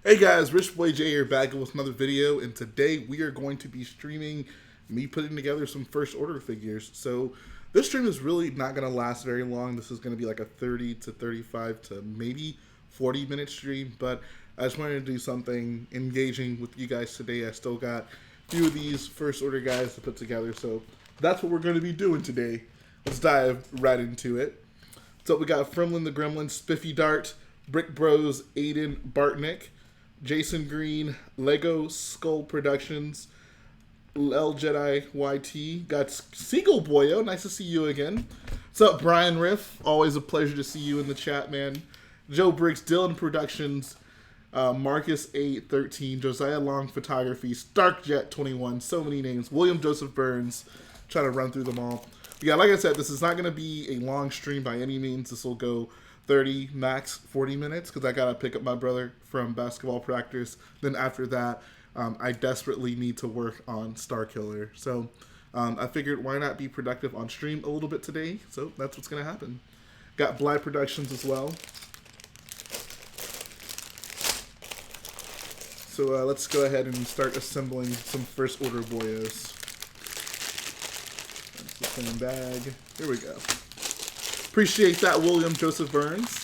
Hey guys, Rich Boy J here back with another video, and today we are going to be streaming me putting together some first order figures. So this stream is really not going to last very long. This is going to be like a 30 to 35 to maybe 40-minute stream, but I just wanted to do something engaging with you guys today. I still got a few of these first order guys to put together, so that's what we're going to be doing today. Let's dive right into it. So we got Fremlin the Gremlin, Spiffy Dart, Brick Bros, Aiden Bartnick, Jason Green, Lego Skull Productions, L Jedi YT, got Seagull Boyo, nice to see you again. What's up, Brian Riff? Always a pleasure to see you in the chat, man. JetBricks, Dylan Productions, Marcus 813, Josiah Long Photography, Starkjet 21, so many names. William Joseph Burns, trying to run through them all. Yeah, like I said, this is not going to be a long stream by any means. This will go 30, max 40 minutes, because I got to pick up my brother from basketball practice. Then after that, I desperately need to work on Starkiller. So I figured why not be productive on stream a little bit today. So that's what's going to happen. Got Bly Productions as well. So let's go ahead and start assembling some first order Boyos. That's the same bag. Here we go. Appreciate that, William Joseph Burns.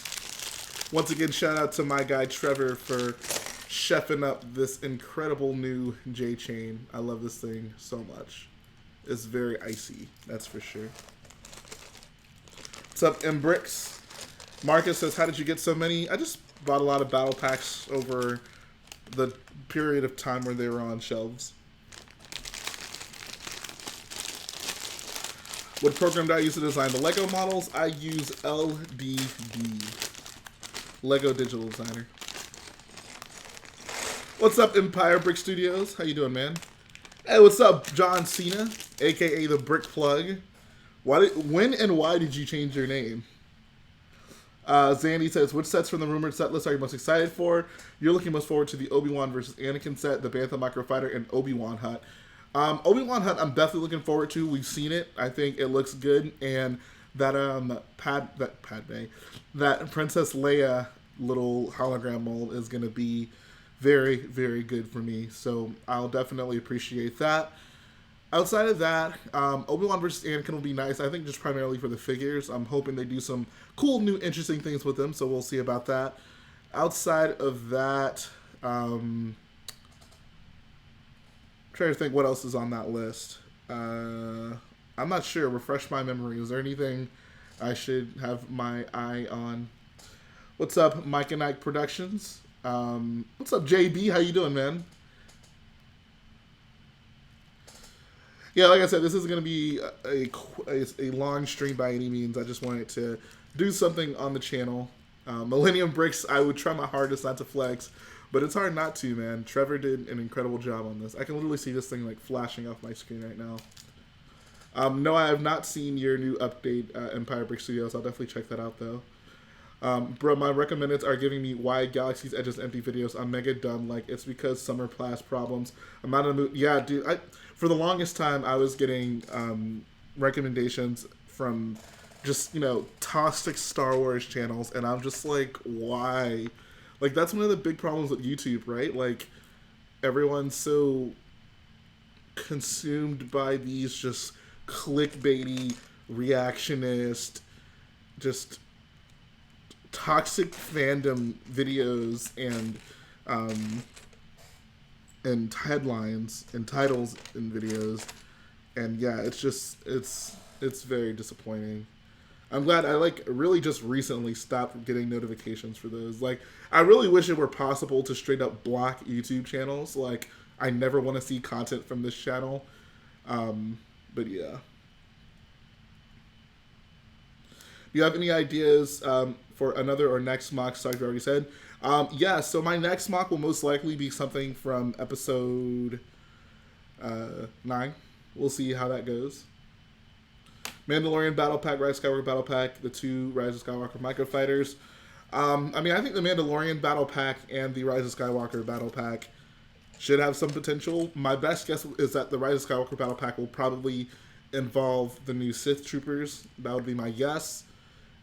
Once again, shout out to my guy Trevor for chefing up this incredible new J chain. I love this thing so much. It's very icy, that's for sure. What's up, Ajbricks? Marcus says, how did you get so many? I just bought a lot of battle packs over the period of time where they were on shelves. What program do I use to design the Lego models? I use LDD, Lego Digital Designer. What's up, Empire Brick Studios? How you doing, man? Hey, what's up, John Cena, aka the Brick Plug? When and why did you change your name? Zandie says, which sets from the rumored set list are you most excited for? You're looking most forward to the Obi-Wan versus Anakin set, the Bantha Microfighter, and Obi-Wan Hut. Obi-Wan Hut, I'm definitely looking forward to. We've seen it. I think it looks good, and that that Princess Leia little hologram mold is going to be very, very good for me. So I'll definitely appreciate that. Outside of that, Obi-Wan versus Anakin will be nice. I think just primarily for the figures. I'm hoping they do some cool, new, interesting things with them, so we'll see about that. Outside of that, trying to think what else is on that list. I'm not sure. Refresh my memory. Is there anything I should have my eye on? What's up, Mike and Ike Productions? What's up, JB? How you doing, man? Yeah, like I said, this isn't going to be a long stream by any means. I just wanted to do something on the channel. Millennium Bricks, I would try my hardest not to flex, but it's hard not to, man. Trevor did an incredible job on this. I can literally see this thing like flashing off my screen right now. No, I have not seen your new update, Empire Brick Studios. I'll definitely check that out, though. Bro, my recommendeds are giving me why Galaxy's Edge is empty videos. I'm mega dumb. Like, it's because summer class problems. I'm out of the mood. Yeah, dude, for the longest time, I was getting recommendations from just, toxic Star Wars channels, and I'm just like, why? Like, that's one of the big problems with YouTube, right? Like, everyone's so consumed by these just clickbaity, reactionist, just toxic fandom videos and headlines and titles in videos, and yeah, it's very disappointing. I'm glad I really just recently stopped getting notifications for those. Like, I really wish it were possible to straight up block YouTube channels. Like, I never want to see content from this channel. But yeah. Do you have any ideas for another or next mock? Sorry, you already said. Yeah, so my next mock will most likely be something from episode 9. We'll see how that goes. Mandalorian Battle Pack, Rise of Skywalker Battle Pack, the 2 Rise of Skywalker Microfighters. I mean, I think the Mandalorian Battle Pack and the Rise of Skywalker Battle Pack should have some potential. My best guess is that the Rise of Skywalker Battle Pack will probably involve the new Sith Troopers. That would be my guess.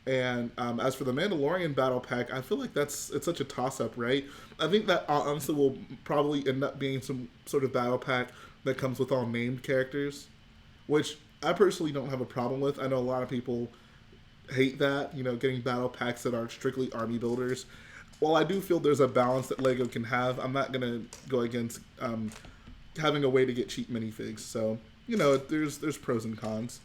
And as for the Mandalorian battle pack, I feel like it's such a toss-up, right? I think that honestly will probably end up being some sort of battle pack that comes with all named characters, which I personally don't have a problem with. I know a lot of people hate that, you know, getting battle packs that are strictly army builders. While I do feel there's a balance that LEGO can have, I'm not going to go against having a way to get cheap minifigs. So, you know, there's pros and cons.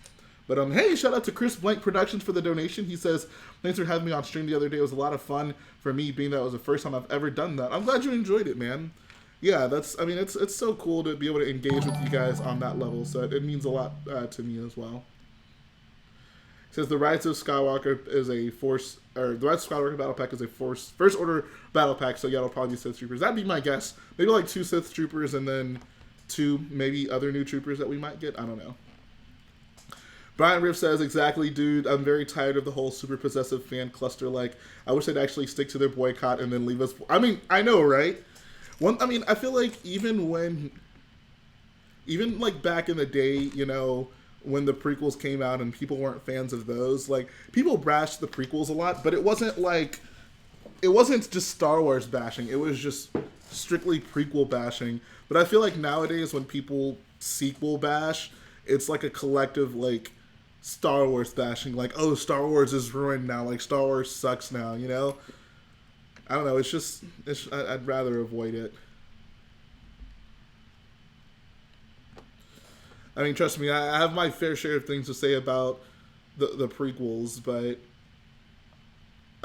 But hey, shout out to Chris Blank Productions for the donation. He says, thanks for having me on stream the other day. It was a lot of fun for me, being that it was the first time I've ever done that. I'm glad you enjoyed it, man. Yeah, it's so cool to be able to engage with you guys on that level. So it means a lot to me as well. It says the Rise of Skywalker is a force, or the Rise of Skywalker battle pack is a first order battle pack. So yeah, it'll probably be Sith troopers. That'd be my guess. Maybe like 2 Sith troopers and then 2 maybe other new troopers that we might get. I don't know. Brian Riff says, exactly, dude. I'm very tired of the whole super possessive fan cluster. Like, I wish they'd actually stick to their boycott and then leave us. I mean, I know, right? I feel like even like back in the day, you know, when the prequels came out and people weren't fans of those, like, people bashed the prequels a lot, but it wasn't just Star Wars bashing. It was just strictly prequel bashing. But I feel like nowadays when people sequel bash, it's like a collective, like, Star Wars bashing, like, oh, Star Wars is ruined now, like, Star Wars sucks now, you know? I don't know, I'd rather avoid it. I mean, trust me, I have my fair share of things to say about the prequels, but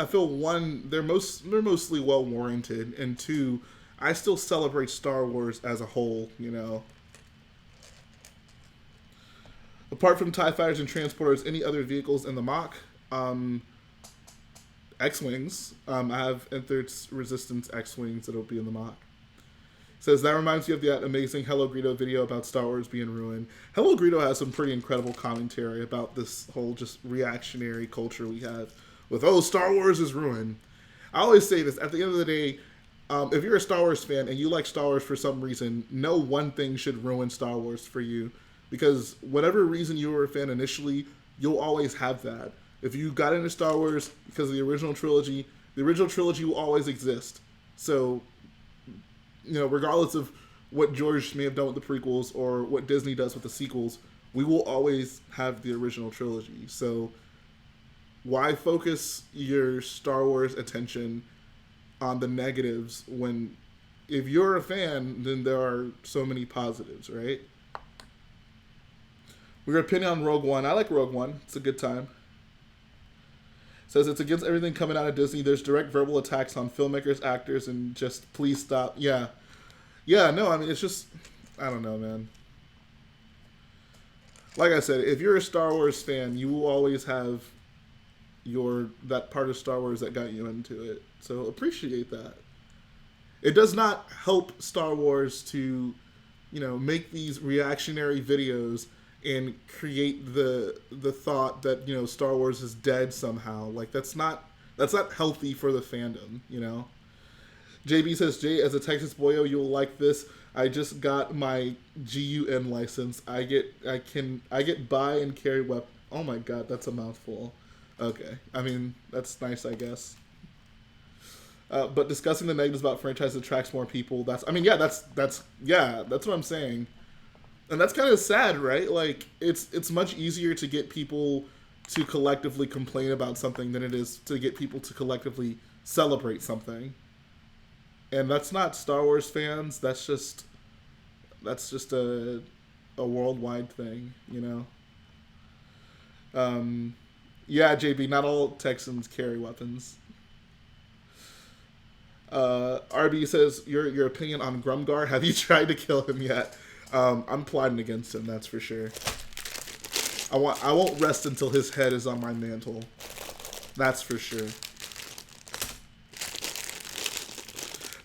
I feel, 1, they're mostly well-warranted, and 2, I still celebrate Star Wars as a whole, you know? Apart from TIE Fighters and Transporters, any other vehicles in the mock? X-Wings. I have Nthir's Resistance X-Wings that'll be in the mock. It says, that reminds me of that amazing Hello Greedo video about Star Wars being ruined. Hello Greedo has some pretty incredible commentary about this whole just reactionary culture we have with, oh, Star Wars is ruined. I always say this, at the end of the day, if you're a Star Wars fan and you like Star Wars for some reason, no one thing should ruin Star Wars for you. Because whatever reason you were a fan initially, you'll always have that. If you got into Star Wars because of the original trilogy will always exist. So, you know, regardless of what George may have done with the prequels or what Disney does with the sequels, we will always have the original trilogy. So, why focus your Star Wars attention on the negatives when, if you're a fan, then there are so many positives, right? Your opinion on Rogue One. I like Rogue One. It's a good time. Says it's against everything coming out of Disney. There's direct verbal attacks on filmmakers, actors, and just please stop. Yeah. Yeah, no, I mean, it's just, I don't know, man. Like I said, if you're a Star Wars fan, you will always have that part of Star Wars that got you into it. So appreciate that. It does not help Star Wars to, you know, make these reactionary videos and create the thought that, you know, Star Wars is dead somehow. Like, that's not healthy for the fandom, you know. JB says, Jay, as a Texas boyo, you'll like this. I just got my GUN license. I get buy and carry weapon. Oh my god, that's a mouthful. Okay, I mean, that's nice, I guess. But discussing the negatives about franchise attracts more people. That's what I'm saying. And that's kind of sad, right? Like, it's much easier to get people to collectively complain about something than it is to get people to collectively celebrate something. And that's not Star Wars fans. That's just a worldwide thing, you know. Yeah, JB, not all Texans carry weapons. RB says, your opinion on Grumgar. Have you tried to kill him yet? I'm plotting against him, that's for sure. I won't rest until his head is on my mantle. That's for sure.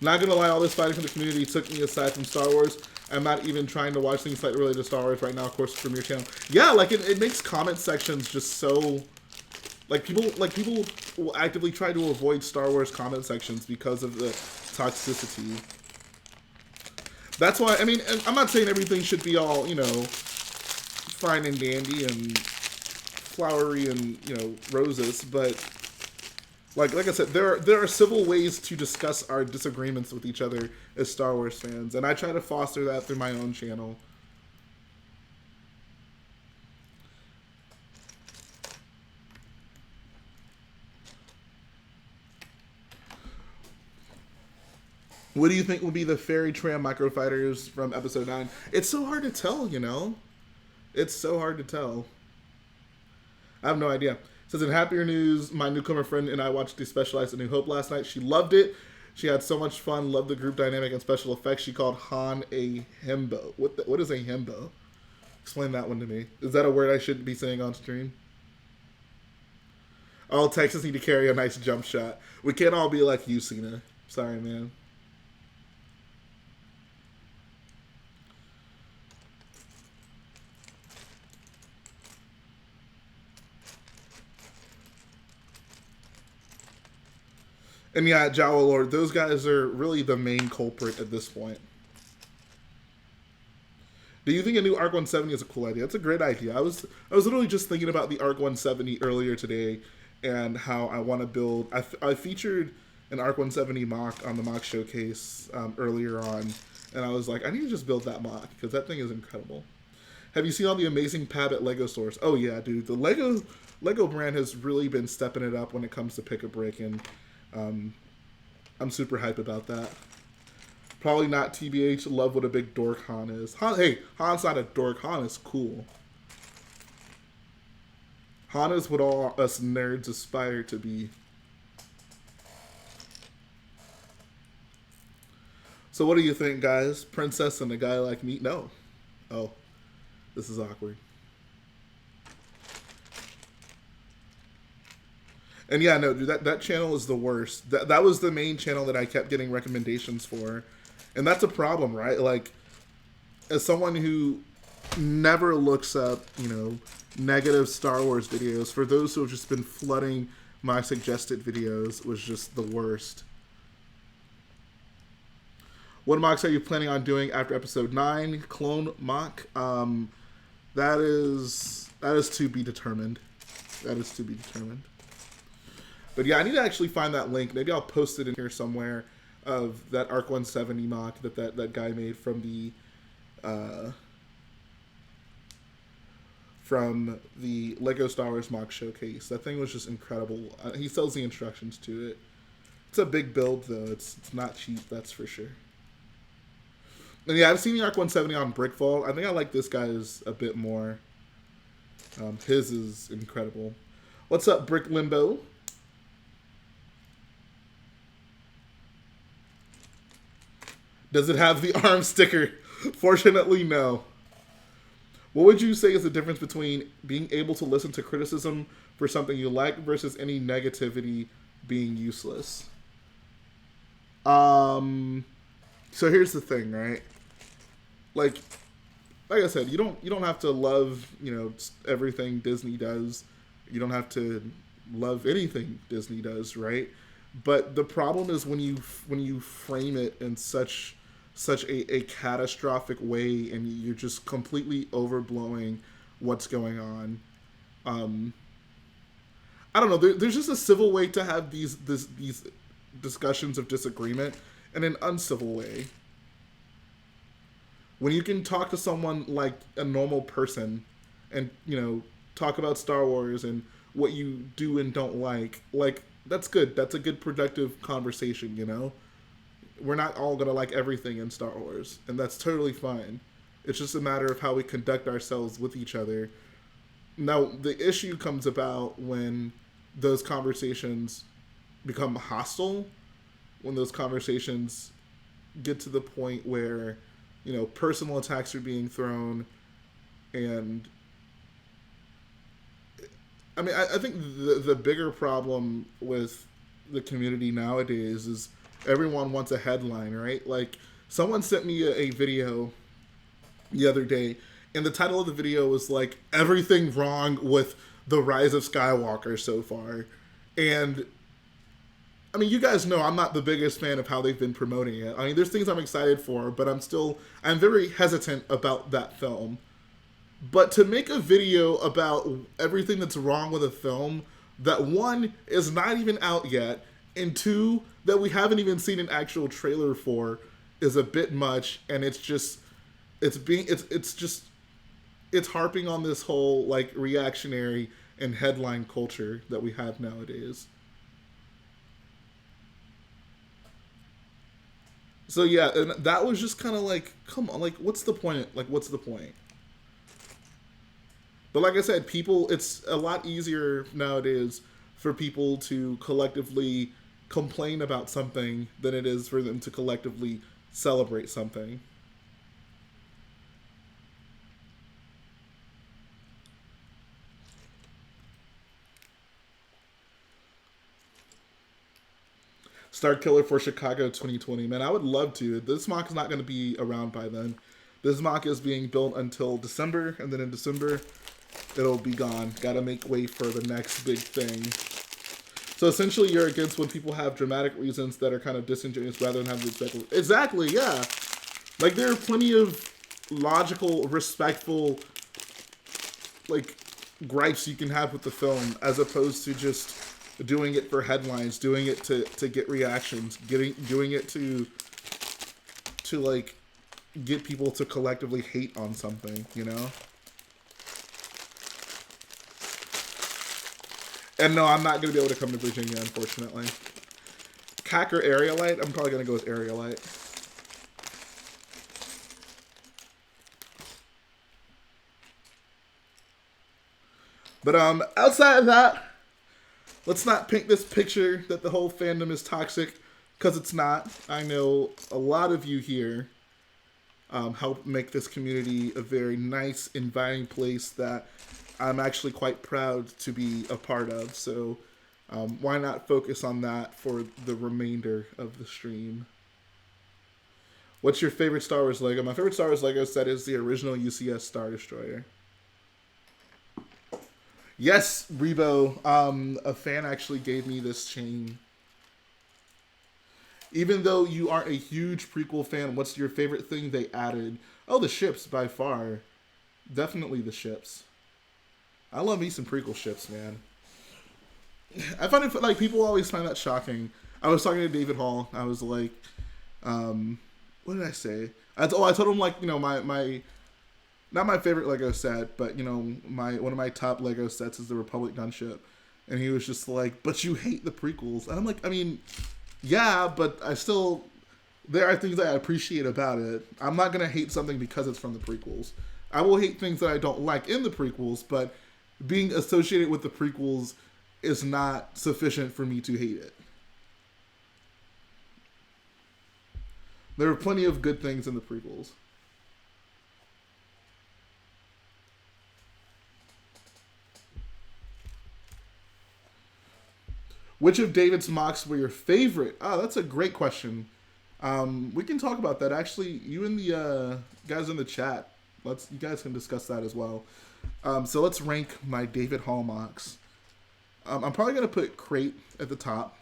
Not gonna lie, all this fighting from the community took me aside from Star Wars. I'm not even trying to watch things slightly related to Star Wars right now, of course, from your channel. Yeah, like, it makes comment sections just so... People will actively try to avoid Star Wars comment sections because of the toxicity. That's why, I mean, I'm not saying everything should be all, you know, fine and dandy and flowery and, you know, roses, but like I said, there are civil ways to discuss our disagreements with each other as Star Wars fans, and I try to foster that through my own channel. What do you think will be the Fairy Tram microfighters from Episode 9? It's so hard to tell, you know? It's so hard to tell. I have no idea. Says, in happier news, my newcomer friend and I watched the Specialized A New Hope last night. She loved it. She had so much fun, loved the group dynamic and special effects. She called Han a himbo. What is a himbo? Explain that one to me. Is that a word I shouldn't be saying on stream? All Texans need to carry a nice jump shot. We can't all be like you, Cena. Sorry, man. And yeah, Jawa Lord, those guys are really the main culprit at this point. Do you think a new ARC 170 is a cool idea? That's a great idea. I was literally just thinking about the ARC 170 earlier today and how I want to build. I featured an ARC 170 mock on the mock showcase earlier on, and I was like, I need to just build that mock because that thing is incredible. Have you seen all the amazing Pab at Lego stores? Oh yeah, dude. The Lego brand has really been stepping it up when it comes to Pick-a-Brick, and I'm super hype about that. Probably not TBH. Love what a big dork Han is. Hey, Han's not a dork. Han is cool. Han is what all us nerds aspire to be. So what do you think, guys? Princess and a guy like me? No. Oh, this is awkward. And yeah, no, dude, that channel is the worst. That was the main channel that I kept getting recommendations for. And that's a problem, right? Like, as someone who never looks up, you know, negative Star Wars videos, for those who have just been flooding my suggested videos, was just the worst. What mocks are you planning on doing after Episode 9? Clone mock? That is to be determined. That is to be determined. But yeah, I need to actually find that link. Maybe I'll post it in here somewhere of that ARC 170 mock that guy made from the Lego Star Wars mock showcase. That thing was just incredible. He sells the instructions to it. It's a big build though. It's not cheap, that's for sure. And yeah, I've seen the ARC 170 on Brickfall. I think I like this guy's a bit more. His is incredible. What's up, Brick Limbo? Does it have the arm sticker? Fortunately, no. What would you say is the difference between being able to listen to criticism for something you like versus any negativity being useless? So here's the thing, right? Like I said, you don't have to love, you know, everything Disney does. You don't have to love anything Disney does, right? But the problem is when you frame it in such a catastrophic way and you're just completely overblowing what's going on. I don't know. There's just a civil way to have these discussions of disagreement and an uncivil way. When you can talk to someone like a normal person and, you know, talk about Star Wars and what you do and don't like, that's good. That's a good productive conversation, you know? We're not all going to like everything in Star Wars, and that's totally fine. It's just a matter of how we conduct ourselves with each other. Now, the issue comes about when those conversations become hostile, when those conversations get to the point where, you know, personal attacks are being thrown, and I mean, I think the bigger problem with the community nowadays is everyone wants a headline, right? Like, someone sent me a video the other day, and the title of the video was like, everything wrong with the Rise of Skywalker so far. And I mean, you guys know I'm not the biggest fan of how they've been promoting it. I mean, there's things I'm excited for, but I'm very hesitant about that film. But to make a video about everything that's wrong with a film that, one, is not even out yet, and two, that we haven't even seen an actual trailer for, is a bit much. And it's just, it's harping on this whole like reactionary and headline culture that we have nowadays. So yeah, and that was just kind of like, come on, like, what's the point? Like, what's the point? But like I said, people, it's a lot easier nowadays for people to collectively complain about something than it is for them to collectively celebrate something. Starkiller for Chicago 2020. Man, I would love to. This mock is not going to be around by then. This mock is being built until December, and then in December, it'll be gone. Gotta make way for the next big thing. So essentially, you're against when people have dramatic reasons that are kind of disingenuous rather than having exactly... Exactly, yeah. Like, there are plenty of logical, respectful, like, gripes you can have with the film, as opposed to just doing it for headlines, doing it to get reactions, doing it to like get people to collectively hate on something, you know? And no, I'm not going to be able to come to Virginia, unfortunately. CAC or Aerolite? I'm probably going to go with Aerolite. But outside of that, let's not paint this picture that the whole fandom is toxic, because it's not. I know a lot of you here help make this community a very nice, inviting place that I'm actually quite proud to be a part of. So why not focus on that for the remainder of the stream? What's your favorite Star Wars Lego? My favorite Star Wars Lego set is the original UCS Star Destroyer. Yes, Rebo, a fan actually gave me this chain. Even though you aren't a huge prequel fan, what's your favorite thing they added? Oh, the ships, by far. Definitely the ships. I love me some prequel ships, man. I find it, like, people always find that shocking. I was talking to David Hall. I was like, what did I say? I told him, like, you know, my not my favorite Lego set, but, you know, one of my top Lego sets is the Republic gunship. And he was just like, but you hate the prequels. And I'm like, I mean, yeah, but there are things that I appreciate about it. I'm not going to hate something because it's from the prequels. I will hate things that I don't like in the prequels, but being associated with the prequels is not sufficient for me to hate it. There are plenty of good things in the prequels. Which of David's mocks were your favorite? Oh, that's a great question. We can talk about that. Actually, you and the guys in the chat, you guys can discuss that as well. So let's rank my David Hall mocks. I'm probably going to put Crate at the top.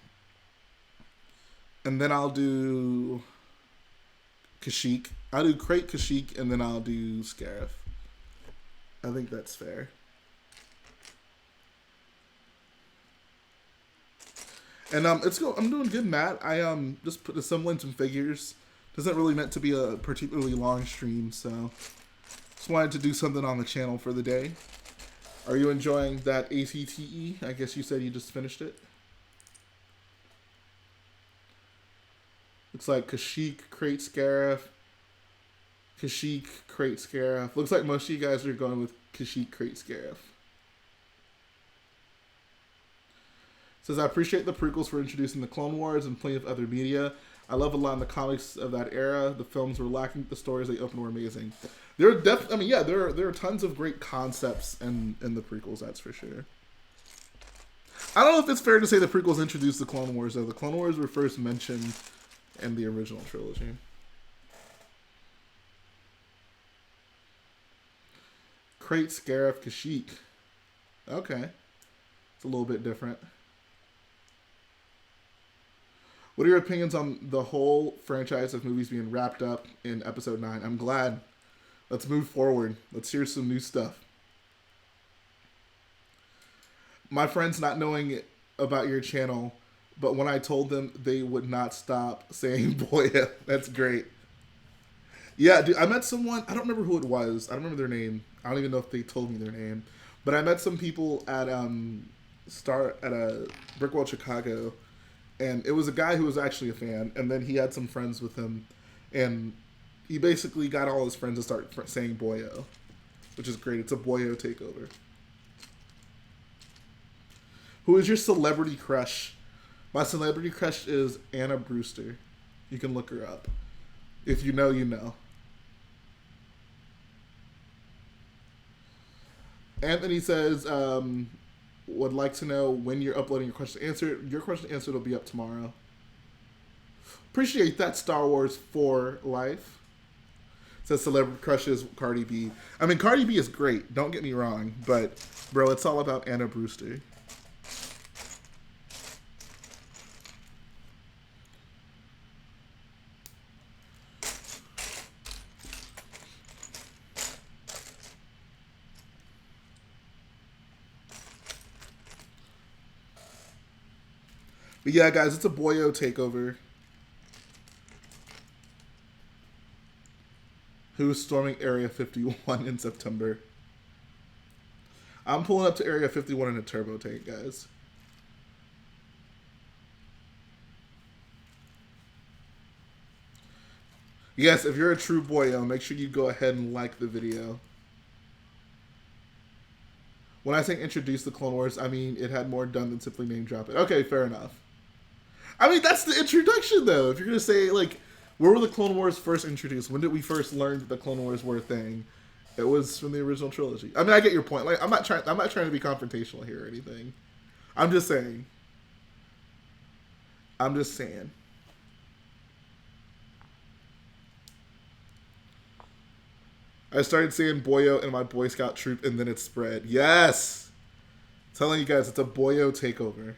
And then I'll do Kashyyyk. I'll do Crate, Kashyyyk, and then I'll do Scarif. I think that's fair. And I'm doing good, Matt. I just put assembling some figures. Doesn't really meant to be a particularly long stream, so just wanted to do something on the channel for the day. Are you enjoying that ATTE? I guess you said you just finished it. Looks like Kashyyyk, Crate, Scarif. Kashyyyk, Crate, Scarif. Looks like most of you guys are going with Kashyyyk, Crate, Scarif. Says, I appreciate the prequels for introducing the Clone Wars and plenty of other media. I love a lot of the comics of that era. The films were lacking. The stories they opened were amazing. There are definitely, I mean, yeah, there are tons of great concepts in the prequels, that's for sure. I don't know if it's fair to say the prequels introduced the Clone Wars, though. The Clone Wars were first mentioned in the original trilogy. Crate, Scarif, Kashyyyk. Okay. It's a little bit different. What are your opinions on the whole franchise of movies being wrapped up in Episode 9? I'm glad. Let's move forward. Let's hear some new stuff. My friends not knowing about your channel, but when I told them, they would not stop saying Boya. That's great. Yeah, dude, I met someone, I don't remember who it was. I don't remember their name. I don't even know if they told me their name. But I met some people at a Brickworld Chicago, and it was a guy who was actually a fan, and then he had some friends with him, and he basically got all his friends to start saying Boyo, which is great. It's a Boyo takeover. Who is your celebrity crush? My celebrity crush is Anna Brewster. You can look her up. If you know, you know. Anthony says, would like to know when you're uploading your question to answer. Your question to answer will be up tomorrow. Appreciate that, Star Wars for life. Says celebrity crushes Cardi B. I mean, Cardi B is great. Don't get me wrong. But, bro, it's all about Anna Brewster. But yeah, guys, it's a Boyo takeover. Who's storming Area 51 in September? I'm pulling up to Area 51 in a turbo tank, guys. Yes, if you're a true Boyo, make sure you go ahead and like the video. When I say introduce the Clone Wars, I mean it had more done than simply name drop it. Okay, fair enough. I mean, that's the introduction, though. If you're going to say, like, where were the Clone Wars first introduced? When did we first learn that the Clone Wars were a thing? It was from the original trilogy. I mean, I get your point. Like, I'm not trying to be confrontational here or anything. I'm just saying. I started saying Boyo in my Boy Scout troop, and then it spread. Yes! I'm telling you guys, it's a Boyo takeover.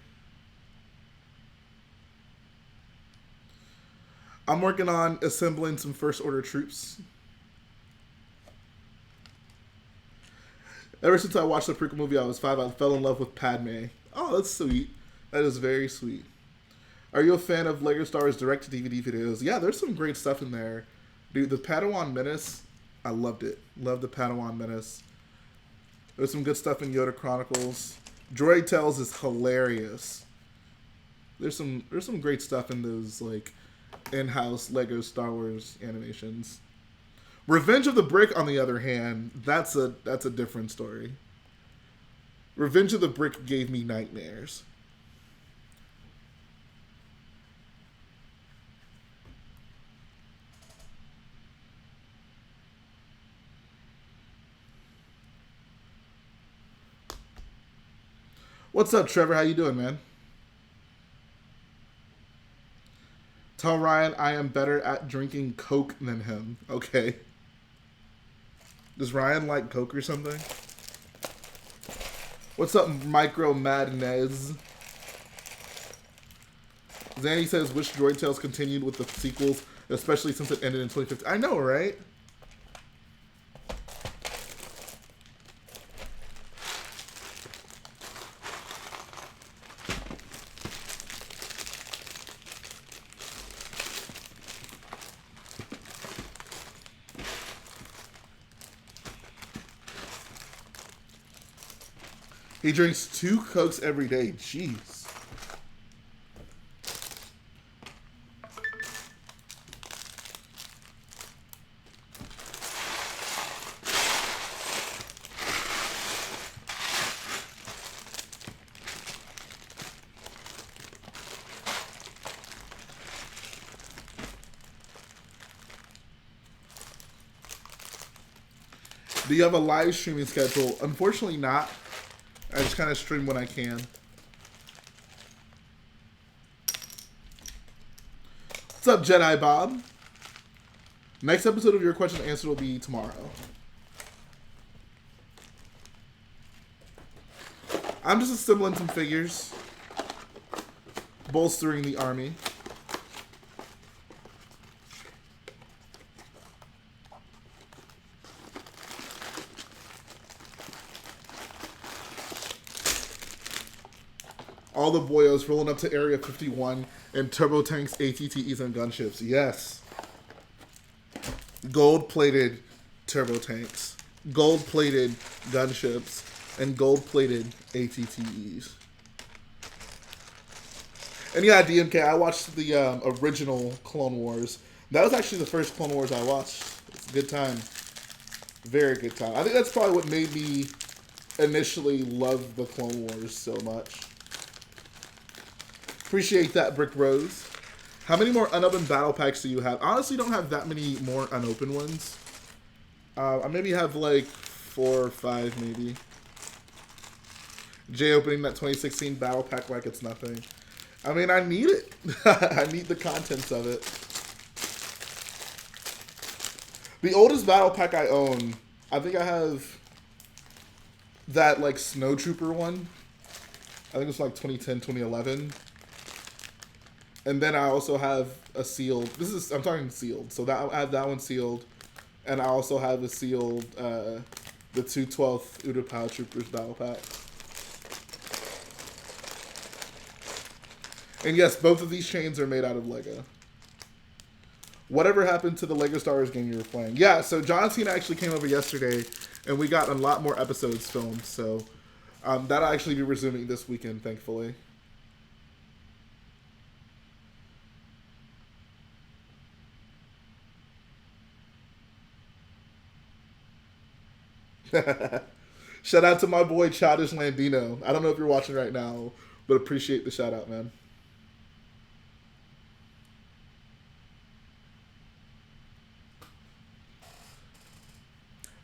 I'm working on assembling some First Order troops. Ever since I watched the prequel movie, I was 5. I fell in love with Padme. Oh, that's sweet. That is very sweet. Are you a fan of Lego Star Wars direct-to-DVD videos? Yeah, there's some great stuff in there. Dude, the Padawan Menace, I loved it. Loved the Padawan Menace. There's some good stuff in Yoda Chronicles. Droid Tales is hilarious. There's some great stuff in those, like, in-house Lego Star Wars animations. Revenge of the Brick, on the other hand, that's a different story. Revenge of the Brick gave me nightmares. What's up, Trevor? How you doing, man? Tell Ryan I am better at drinking Coke than him. Okay. Does Ryan like Coke or something? What's up, Micro Madness? Zandie says, wish Droid Tales continued with the sequels, especially since it ended in 2015. I know, right? He drinks 2 Cokes every day. Jeez. Do you have a live streaming schedule? Unfortunately not. I just kind of stream when I can. What's up, Jedi Bob? Next episode of Your Question and Answer will be tomorrow. I'm just assembling some figures. Bolstering the army. All the Boyos rolling up to Area 51 and turbo tanks, ATTEs, and gunships. Yes. Gold-plated turbo tanks, gold-plated gunships, and gold-plated ATTEs. And yeah, DMK, I watched the original Clone Wars. That was actually the first Clone Wars I watched. It's a good time. Very good time. I think that's probably what made me initially love the Clone Wars so much. Appreciate that, Brick Rose. How many more unopened battle packs do you have? Honestly, don't have that many more unopened ones. I maybe have like 4 or 5, maybe. Jay opening that 2016 battle pack like it's nothing. I mean, I need it. I need the contents of it. The oldest battle pack I own, I think I have that like Snowtrooper one. I think it's like 2010, 2011. And then I also have a sealed. I'm talking sealed. So that I have that one sealed, and I also have a sealed the 212th Utapau Troopers battle pack. And yes, both of these chains are made out of Lego. Whatever happened to the Lego Star Wars game you were playing? Yeah, so John Cena actually came over yesterday, and we got a lot more episodes filmed. So that'll actually be resuming this weekend, thankfully. Shout out to my boy Childish Landino. I don't know if you're watching right now, but appreciate the shout out, man.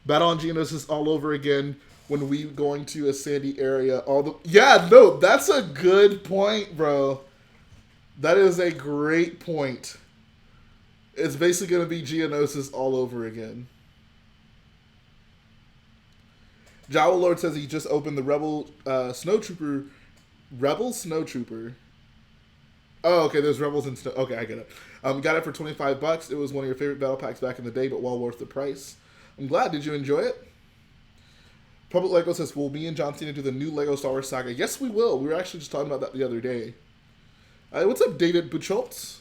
Battle on Geonosis all over again when we going to a sandy area. Yeah, no, that's a good point, bro. That is a great point. It's basically going to be Geonosis all over again. Jawa Lord says he just opened the Rebel Snowtrooper. Rebel Snowtrooper. Oh, okay, there's Rebels and Snow. Okay, I get it. Got it for $25. It was one of your favorite battle packs back in the day, but well worth the price. I'm glad. Did you enjoy it? Public Lego says, will me and John Cena do the new Lego Star Wars saga? Yes, we will. We were actually just talking about that the other day. What's up, David Buchholz?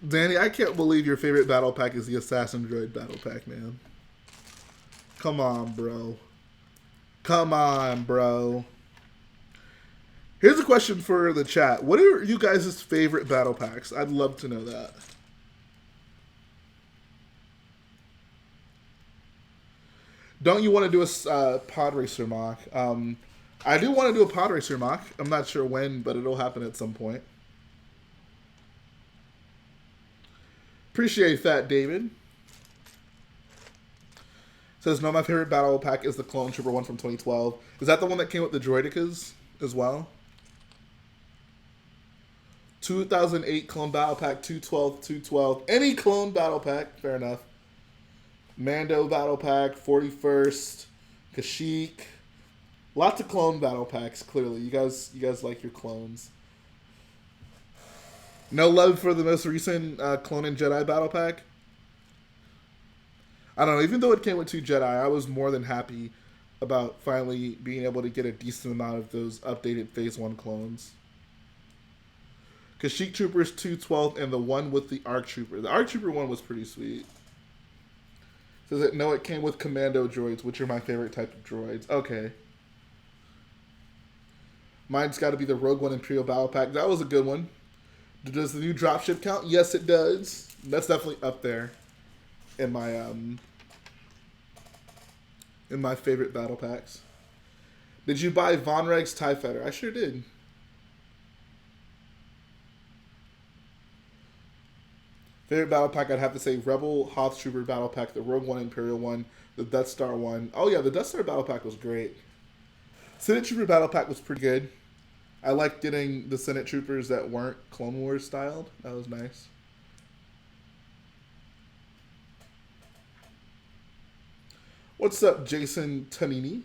Danny, I can't believe your favorite battle pack is the Assassin Droid battle pack, man. Come on, bro. Come on, bro. Here's a question for the chat. What are you guys' favorite battle packs? I'd love to know that. Don't you want to do a Podracer Mock? I do want to do a Podracer Mock. I'm not sure when, but it'll happen at some point. Appreciate that, David. Says, no, my favorite battle pack is the Clone Trooper one from 2012. Is that the one that came with the Droidicas as well? 2008 Clone Battle Pack, 212. Any Clone Battle Pack, fair enough. Mando Battle Pack, 41st, Kashyyyk. Lots of Clone Battle Packs, clearly. You guys like your clones. No love for the most recent Clone and Jedi Battle Pack? I don't know. Even though it came with 2 Jedi, I was more than happy about finally being able to get a decent amount of those updated Phase 1 clones. Kashyyyk Troopers 212 and the one with the Arktrooper. The Arktrooper one was pretty sweet. Says that no, it came with Commando droids, which are my favorite type of droids. Okay. Mine's got to be the Rogue One Imperial Battle Pack. That was a good one. Does the new dropship count? Yes, it does. That's definitely up there in my favorite battle packs. Did you buy Vonreg's TIE Fighter? I sure did. Favorite battle pack, I'd have to say Rebel Hoth Trooper battle pack, the Rogue One Imperial one, the Death Star one. Oh yeah, the Death Star battle pack was great. Senate Trooper battle pack was pretty good. I liked getting the Senate Troopers that weren't Clone Wars styled. That was nice. What's up, Jason Tanini?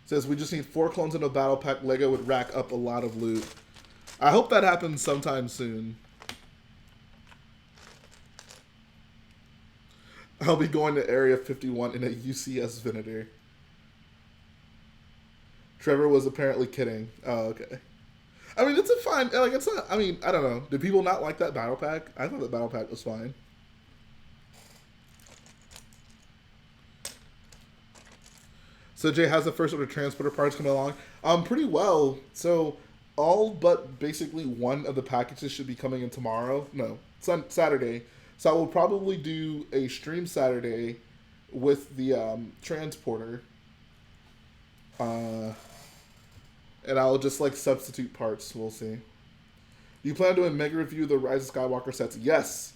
Says, we just need 4 clones in a battle pack. Lego would rack up a lot of loot. I hope that happens sometime soon. I'll be going to Area 51 in a UCS Venator. Trevor was apparently kidding. Oh, okay. I mean, it's a fine... Like, it's not... I mean, I don't know. Did people not like that battle pack? I thought the battle pack was fine. So Jay, how's the first order transporter parts coming along? Pretty well. So all but basically one of the packages should be coming in tomorrow. No, Saturday. So I will probably do a stream Saturday with the transporter. And I'll just like substitute parts. We'll see. Do you plan on doing a mega review of the Rise of Skywalker sets? Yes.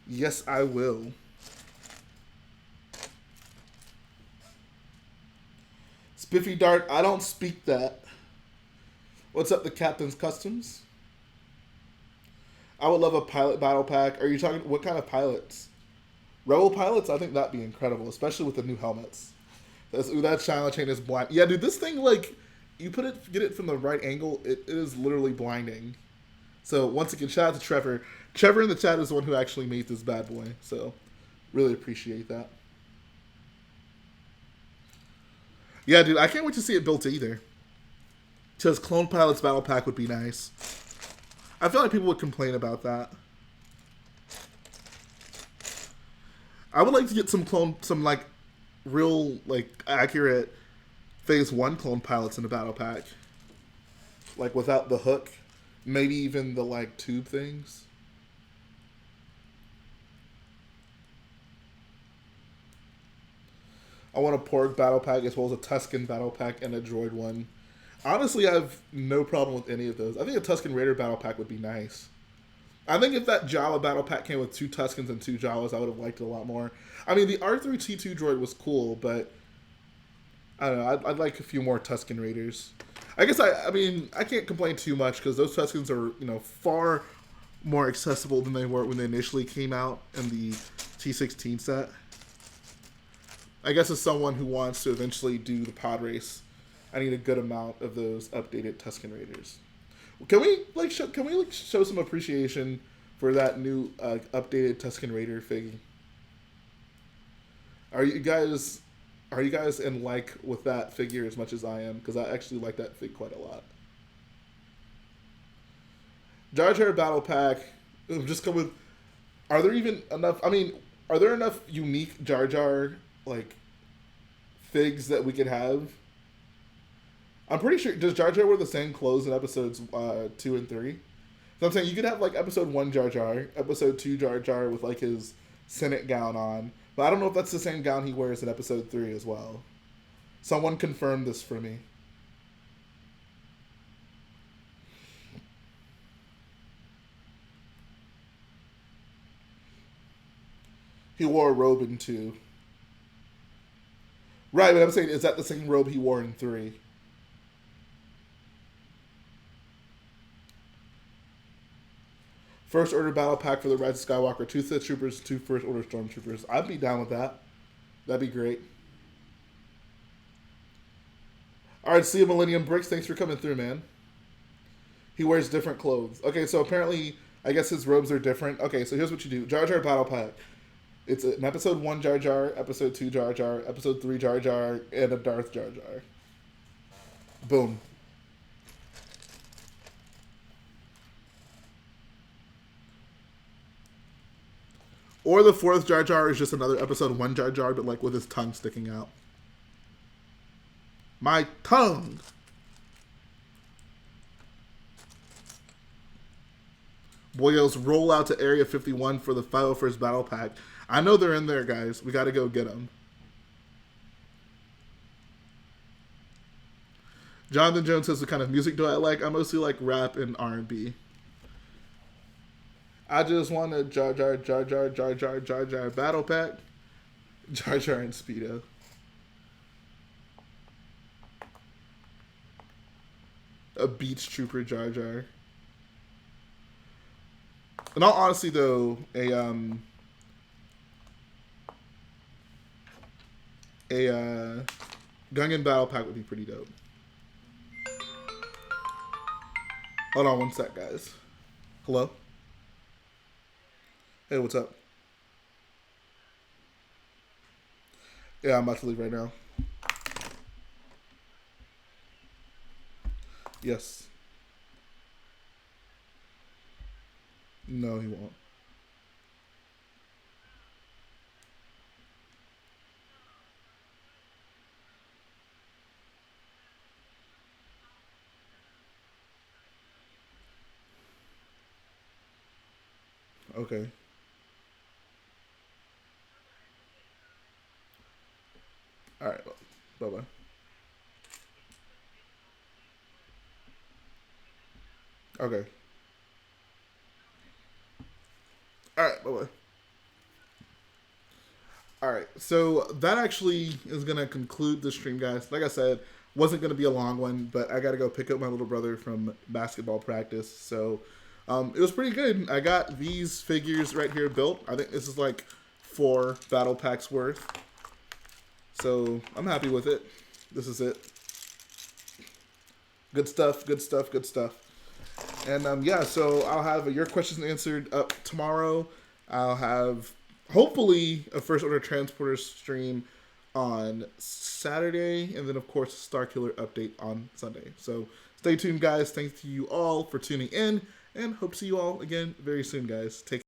Yes, I will. Spiffy Dart, I don't speak that. What's up, the Captain's Customs? I would love a pilot battle pack. Are you talking, what kind of pilots? Rebel pilots? I think that'd be incredible, especially with the new helmets. That channel chain is blind. Yeah, dude, this thing, like, you get it from the right angle, it is literally blinding. So, once again, shout out to Trevor. Trevor in the chat is the one who actually made this bad boy. So, really appreciate that. Yeah, dude, I can't wait to see it built either. Because Clone Pilots Battle Pack would be nice. I feel like people would complain about that. I would like to get some like real, like, accurate Phase 1 Clone Pilots in the Battle Pack. Like, without the hook. Maybe even the, like, tube things. I want a Porg battle pack as well as a Tusken battle pack and a droid one. Honestly, I have no problem with any of those. I think a Tusken Raider battle pack would be nice. I think if that Jawa battle pack came with 2 Tuskens and 2 Jawas, I would have liked it a lot more. I mean, the R3-T2 droid was cool, but I don't know. I'd like a few more Tusken Raiders. I guess I mean, I can't complain too much because those Tuskens are, you know, far more accessible than they were when they initially came out in the T16 set. I guess as someone who wants to eventually do the pod race, I need a good amount of those updated Tusken Raiders. Can we show some appreciation for that new updated Tusken Raider figure? Are you guys in like with that figure as much as I am? Because I actually like that fig quite a lot. Jar Jar Battle Pack. Just come with. Are there even enough? I mean, are there enough unique Jar Jar like figs that we could have? I'm pretty sure, does Jar Jar wear the same clothes in episodes 2 and 3? So I'm saying you could have like episode 1 Jar Jar, episode 2 Jar Jar with like his Senate gown on, but I don't know if that's the same gown he wears in episode 3 as well. Someone confirm this for me. He wore a robe in 2. Right, but I'm saying, is that the same robe he wore in 3? First Order Battle Pack for the Rise of Skywalker. 2 Sith Troopers, 2 First Order Stormtroopers. I'd be down with that. That'd be great. Alright, see you, Millennium Bricks. Thanks for coming through, man. He wears different clothes. Okay, so apparently, I guess his robes are different. Okay, so here's what you do. Jar Jar Battle Pack. It's an episode 1 Jar Jar, episode 2 Jar Jar, episode 3 Jar Jar, and a Darth Jar Jar. Boom. Or the 4th Jar Jar is just another episode 1 Jar Jar, but like with his tongue sticking out. My tongue! Boyos, roll out to Area 51 for the 501st Battle Pack. I know they're in there, guys. We gotta go get them. Jonathan Jones says, what kind of music do I like? I mostly like rap and R&B. I just want a Jar Jar, Jar Jar, Jar Jar, Jar Jar Battle Pack. Jar Jar and Speedo. A Beach Trooper Jar Jar. In all honesty, though, a Gungan Battle Pack would be pretty dope. Hold on one sec, guys. Hello? Hey, what's up? Yeah, I'm about to leave right now. Yes. No, he won't. Okay. All right. Bye-bye. Okay. All right. Bye-bye. All right. So that actually is going to conclude the stream, guys. Like I said, wasn't going to be a long one, but I got to go pick up my little brother from basketball practice. So it was pretty good. I got these figures right here built. I think this is like 4 battle packs worth. So I'm happy with it. This is it. Good stuff, good stuff, good stuff. And yeah, so I'll have your questions answered up tomorrow. I'll have hopefully a first order transporter stream on Saturday, and then of course a Starkiller update on Sunday. So stay tuned, guys. Thanks to you all for tuning in, and hope to see you all again very soon, guys. Take care.